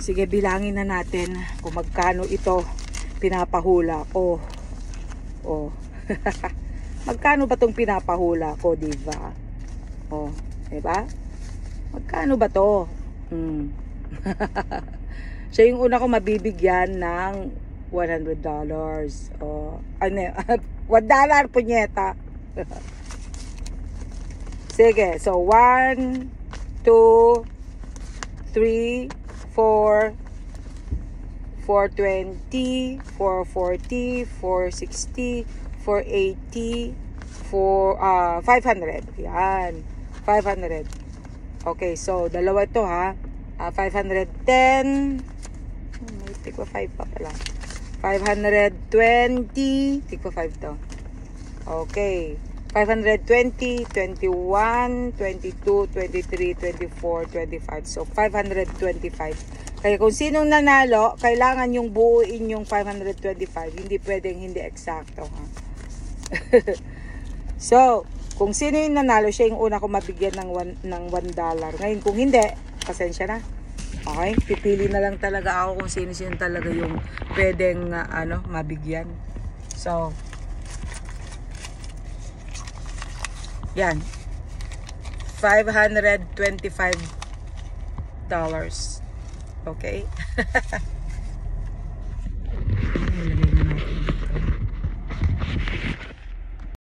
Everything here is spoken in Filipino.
Sige, bilangin na natin kung magkano ito pinapahula ko. Oh. Magkano ba tong pinapahula ko, diba? Oh, diba? Magkano ba to? Siya yung una ko mabibigyan ng $100. Oh, ano, $1 punyeta. Sige, so 1, 2, 3, 4, 420, 440, 460, 480, 500. Yan, 500. Okay, so dalawa ito ha. 510. May tigpa 5 pa pala. 520, tigpa 5 to. Okay. 520, 21, 22, 23, 24, 25. So, 525. Kaya kung sinong nanalo, kailangan yung buuin yung 525. Hindi pwedeng hindi eksakto. Ha? So, kung sino yung nanalo, siya yung una ko mabigyan ng $1. Ngayon, kung hindi, pasensya na. Okay? Pipili na lang talaga ako kung sino talaga yung pwedeng mabigyan. So, yan. $525. Okay?